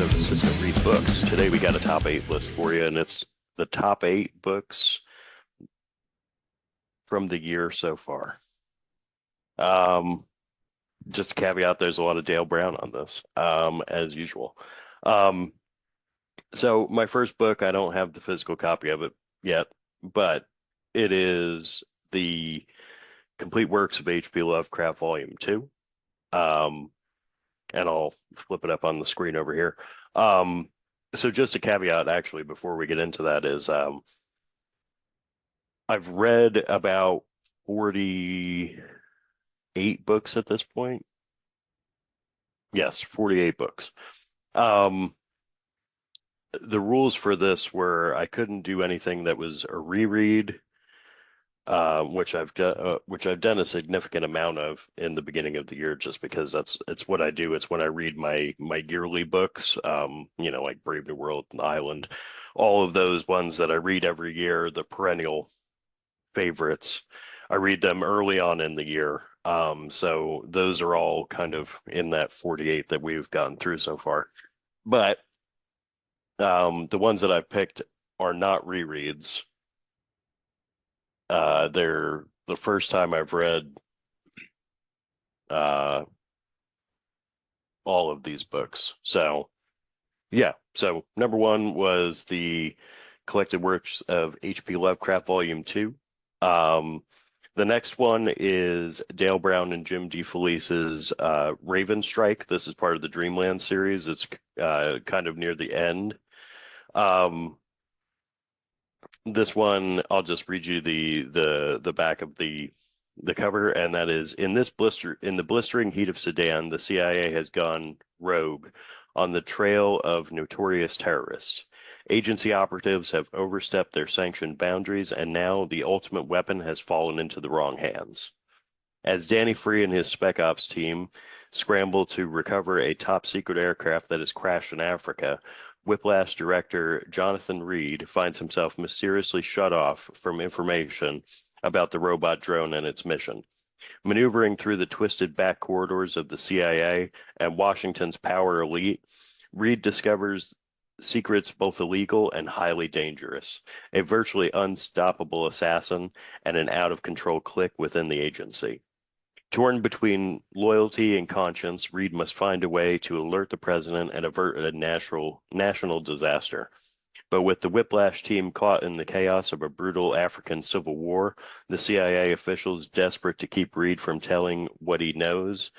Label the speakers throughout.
Speaker 1: episode of Cisco Reads Books. Today we got a top 8 list for you, and it's the top 8 books from the year so far. Um, just a caveat, there's a lot of Dale Brown on this, as usual. Um, so my first book, I don't have the physical copy of it yet, but it is the Complete Works of H.P. Lovecraft Volume 2. And I'll flip it up on the screen over here. So just a caveat, actually, before we get into that is I've read about 48 books at this point. Yes, 48 books. The rules for this were I couldn't do anything that was a reread, which I've done a significant amount of in the beginning of the year, just because it's what I do. It's when I read my yearly books, like Brave New World and Island, all of those ones that I read every year, the perennial favorites. I read them early on in the year. So those are all kind of in that 48 that we've gotten through so far. But the ones that I've picked are not rereads. They're the first time I've read uh, all of these books. So, yeah. So, number one was the Collected Works of H.P. Lovecraft, Volume 2. The next one is Dale Brown and Jim DeFelice's Raven Strike. This is part of the Dreamland series. It's kind of near the end. This one, I'll just read you the back of the cover, and that is in the blistering heat of Sudan, the CIA has gone rogue on the trail of notorious terrorists. Agency operatives have overstepped their sanctioned boundaries, and now the ultimate weapon has fallen into the wrong hands. As Danny Free and his Spec Ops team scramble to recover a top secret aircraft that has crashed in Africa, Whiplash director Jonathan Reed finds himself mysteriously shut off from information about the robot drone and its mission. Maneuvering through the twisted back corridors of the CIA and Washington's power elite, Reed discovers secrets both illegal and highly dangerous, a virtually unstoppable assassin, and an out-of-control clique within the agency. Torn between loyalty and conscience, Reed must find a way to alert the president and avert a national disaster. But with the Whiplash team caught in the chaos of a brutal African civil war, the CIA officials desperate to keep Reed from telling what he knows,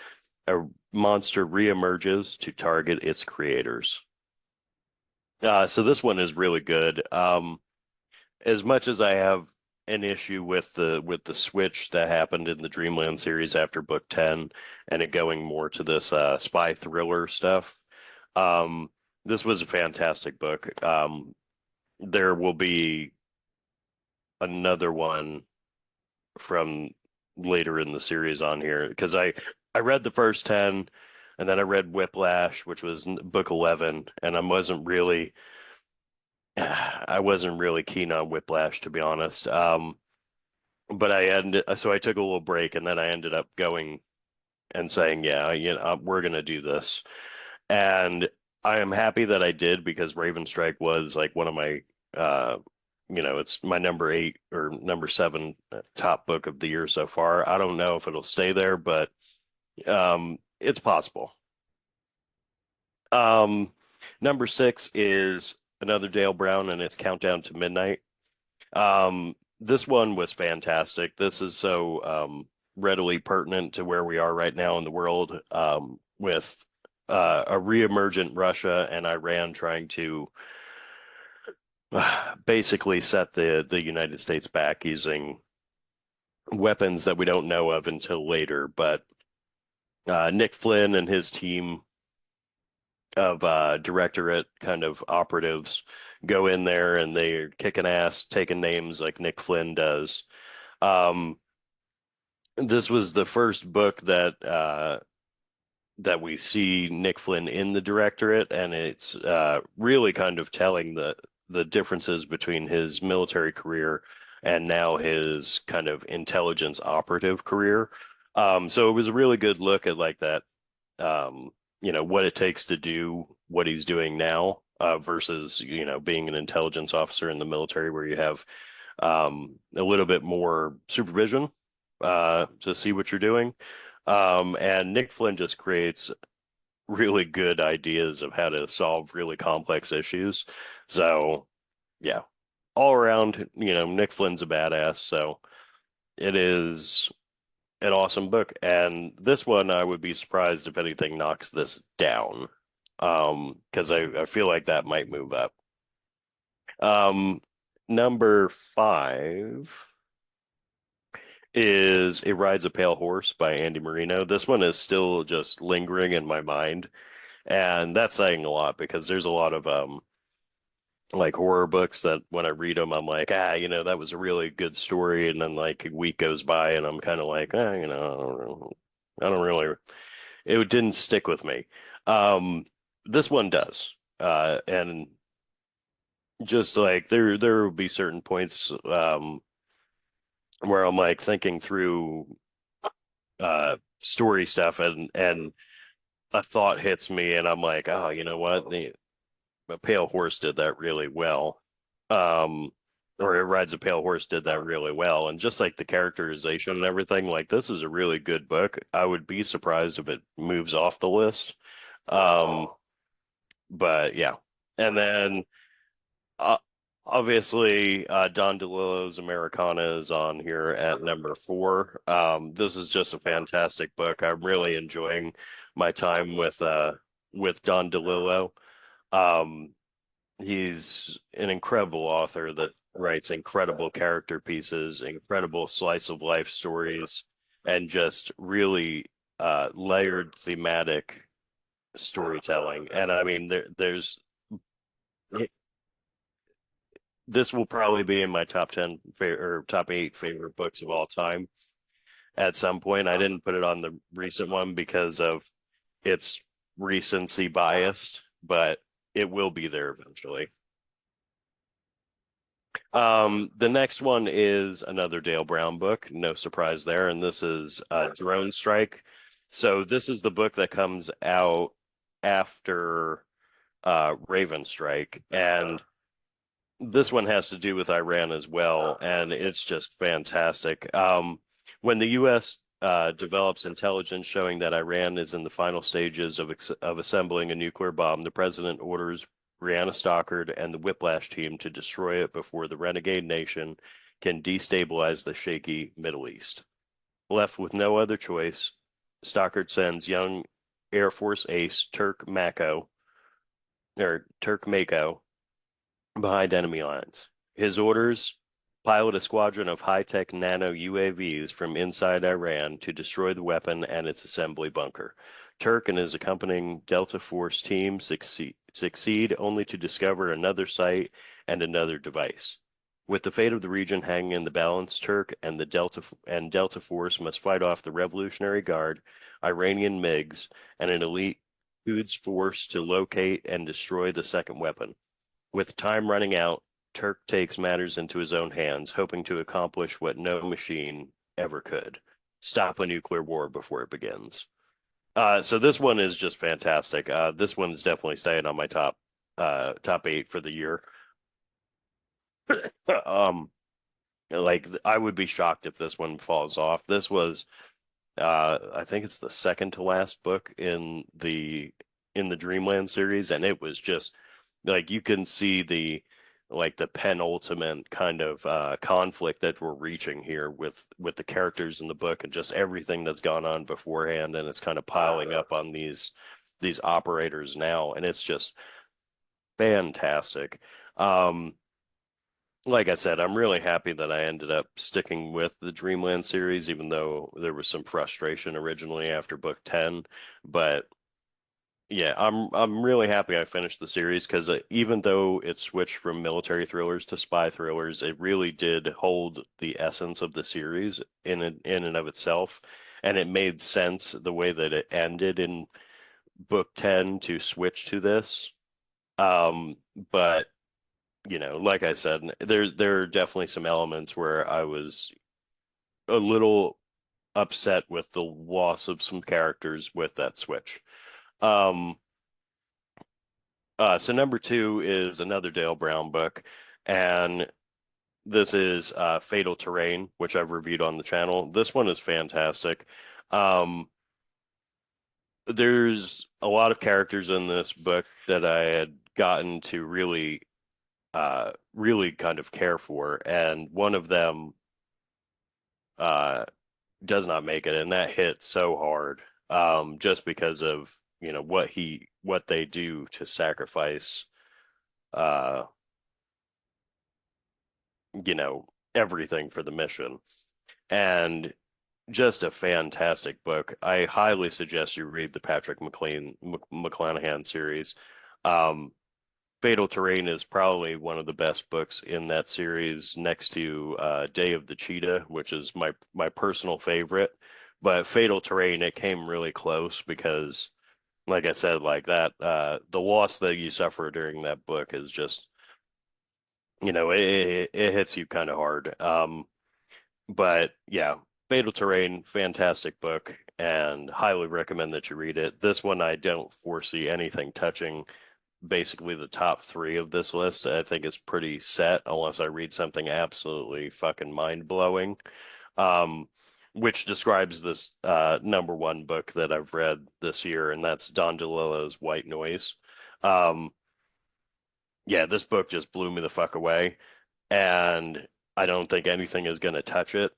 Speaker 1: a monster reemerges to target its creators. So this one is really good. As much as I have an issue with the switch that happened in the Dreamland series after book 10 and it going more to this spy thriller stuff, this was a fantastic book. There will be another one from later in the series on here because I read the first 10 and then I read Whiplash, which was book 11, and I wasn't really keen on Whiplash, to be honest. But so I took a little break, and then I ended up going and saying, yeah, we're gonna do this. And I am happy that I did, because Raven Strike was like one of my it's my number 8 or number 7 top book of the year so far. I don't know if it'll stay there, but it's possible. Number 6 is another Dale Brown, and it's Countdown to Midnight. This one was fantastic. This is so readily pertinent to where we are right now in the world, with a reemergent Russia and Iran trying to basically set the United States back using weapons that we don't know of until later. But Nick Flynn and his team of directorate kind of operatives go in there, and they're kicking ass, taking names like Nick Flynn does. This was the first book that we see Nick Flynn in the directorate, and it's really kind of telling the differences between his military career and now his kind of intelligence operative career. So it was a really good look at like that, what it takes to do what he's doing now, versus, being an intelligence officer in the military where you have a little bit more supervision to see what you're doing. And Nick Flynn just creates really good ideas of how to solve really complex issues. So, yeah, all around, Nick Flynn's a badass. So it is an awesome book. And this one, I would be surprised if anything knocks this down. Because I feel like that might move up. Um, Number five is It Rides a Pale Horse by Andy Marino. This one is still just lingering in my mind. And that's saying a lot because there's a lot of like horror books that when I read them, I'm like, that was a really good story. And then like a week goes by and I'm kind of like, I don't really, it didn't stick with me. Um, this one does. And just like there will be certain points where I'm like thinking through story stuff and a thought hits me and I'm like, oh, you know what? A Pale Horse did that really well. Um, or It Rides a Pale Horse did that really well. And just like the characterization and everything, like this is a really good book. I would be surprised if it moves off the list. Um, but yeah. And then uh, obviously Don DeLillo's Americana is on here at number four. This is just a fantastic book. I'm really enjoying my time with Don DeLillo. Um, He's an incredible author that writes incredible character pieces, incredible slice of life stories, and just really layered thematic storytelling. And I mean, this will probably be in my top 10 or top eight favorite books of all time at some point. I didn't put it on the recent one because of its recency biased, but it will be there eventually. The next one is another Dale Brown book. No surprise there. And this is Drone Strike. So this is the book that comes out after Raven Strike. And this one has to do with Iran as well. And it's just fantastic. When the U.S. Develops intelligence showing that Iran is in the final stages of assembling a nuclear bomb, the president orders Brianna Stockard and the Whiplash team to destroy it before the renegade nation can destabilize the shaky Middle East. Left with no other choice, Stockard sends young Air Force ace Turk Mako behind enemy lines. His orders: pilot a squadron of high-tech nano UAVs from inside Iran to destroy the weapon and its assembly bunker. Turk and his accompanying Delta Force team succeed only to discover another site and another device. With the fate of the region hanging in the balance, Turk and the Delta Force must fight off the Revolutionary Guard, Iranian MiGs, and an elite Quds force to locate and destroy the second weapon. With time running out, Turk takes matters into his own hands, hoping to accomplish what no machine ever could: stop a nuclear war before it begins. So this one is just fantastic. This one's definitely staying on my top eight for the year. Um, like I would be shocked if this one falls off. This was, I think it's the second to last book in the Dreamland series, and it was just like you can see the penultimate kind of conflict that we're reaching here with the characters in the book and just everything that's gone on beforehand, and it's kind of piling up on these operators now, and it's just fantastic. Um, like I said, I'm really happy that I ended up sticking with the Dreamland series, even though there was some frustration originally after book 10. But yeah, I'm really happy I finished the series because even though it switched from military thrillers to spy thrillers, it really did hold the essence of the series in and of itself, and it made sense the way that it ended in book 10 to switch to this. But like I said, there are definitely some elements where I was a little upset with the loss of some characters with that switch. Um, So number two is another Dale Brown book, and this is Fatal Terrain, which I've reviewed on the channel. This one is fantastic. Um, there's a lot of characters in this book that I had gotten to really kind of care for, and one of them uh, does not make it, and that hit so hard, just because of what they do to sacrifice, uh, you know, everything for the mission, and just a fantastic book. I highly suggest you read the Patrick McClanahan series. Um, Fatal Terrain is probably one of the best books in that series, next to Day of the Cheetah, which is my personal favorite. But Fatal Terrain, it came really close because, like I said, like that, the loss that you suffer during that book is just, it hits you kind of hard. But yeah, Fatal Terrain, fantastic book, and highly recommend that you read it. This one, I don't foresee anything touching basically the top three of this list. I think it's pretty set unless I read something absolutely fucking mind-blowing. Um, which describes this number one book that I've read this year, and that's Don DeLillo's White Noise. Um, yeah, this book just blew me the fuck away, and I don't think anything is going to touch it,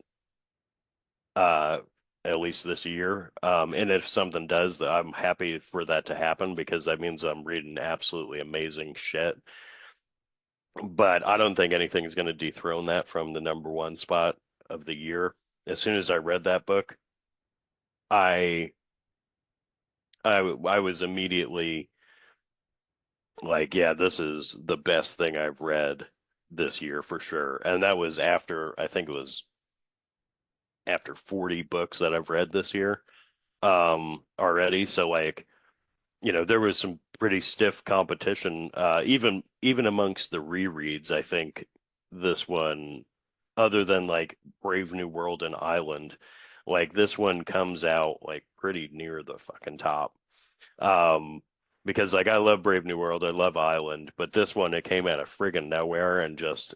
Speaker 1: uh, at least this year. And if something does, I'm happy for that to happen because that means I'm reading absolutely amazing shit. But I don't think anything's going to dethrone that from the number one spot of the year. As soon as I read that book, I I was immediately like, yeah, this is the best thing I've read this year for sure. And that was after, I think it was after 40 books that I've read this year already. So like, there was some pretty stiff competition, even amongst the rereads. I think this one, other than like Brave New World and Island, like this one comes out like pretty near the fucking top. Um, because like I love Brave New World, I love Island, but this one it came out of friggin' nowhere and just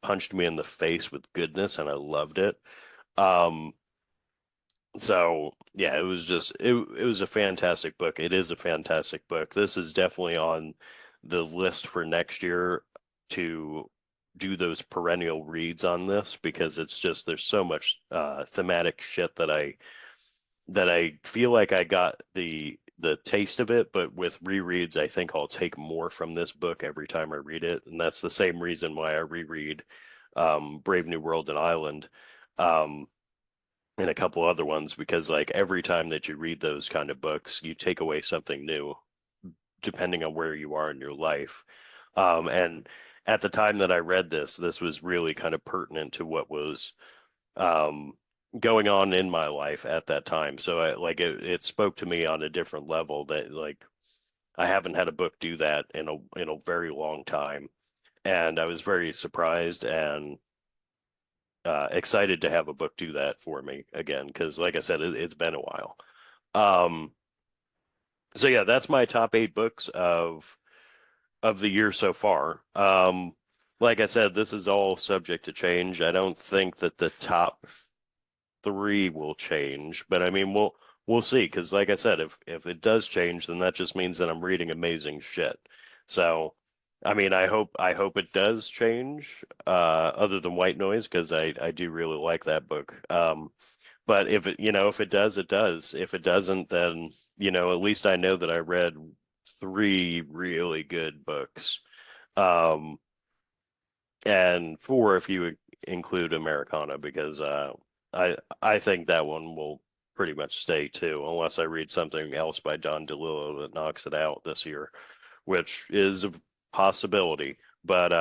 Speaker 1: punched me in the face with goodness, and I loved it. Um, so yeah, it was a fantastic book. It is a fantastic book. This is definitely on the list for next year to do those perennial reads on this because it's just there's so much thematic shit that I feel like I got the taste of it, but with rereads, I think I'll take more from this book every time I read it, and that's the same reason why I reread Brave New World and Island. Um, and a couple other ones because like every time that you read those kind of books, you take away something new depending on where you are in your life. And at the time that I read this was really kind of pertinent to what was um, going on in my life at that time. So it spoke to me on a different level that like I haven't had a book do that in a very long time. And I was very surprised and excited to have a book do that for me again because, like I said, it's been a while. Um, so yeah, that's my top eight books of the year so far. Like I said, this is all subject to change. I don't think that the top three will change, but I mean we'll see because, like I said, if it does change, then that just means that I'm reading amazing shit. So. I mean, I hope it does change, other than White Noise, because I do really like that book. But if it does, it does. If it doesn't, then, at least I know that I read three really good books. Um, and four if you include Americana, because I think that one will pretty much stay too, unless I read something else by Don DeLillo that knocks it out this year, which is a possibility. But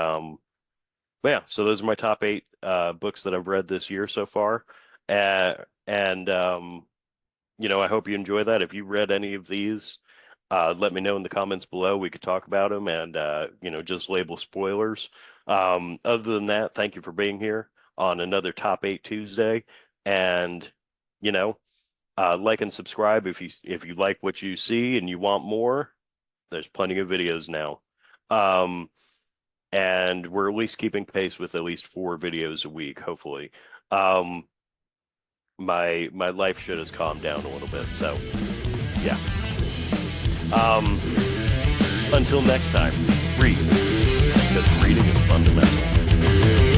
Speaker 1: yeah, so those are my top eight books that I've read this year so far. And I hope you enjoy that. If you read any of these, let me know in the comments below. We could talk about them and just label spoilers. Other than that, thank you for being here on another Top 8 Tuesday. And you know, like and subscribe if you like what you see and you want more. There's plenty of videos now. And we're at least keeping pace with at least 4 videos a week, hopefully. Um, my life shit has calmed down a little bit, so yeah. Um, until next time, read because reading is fundamental.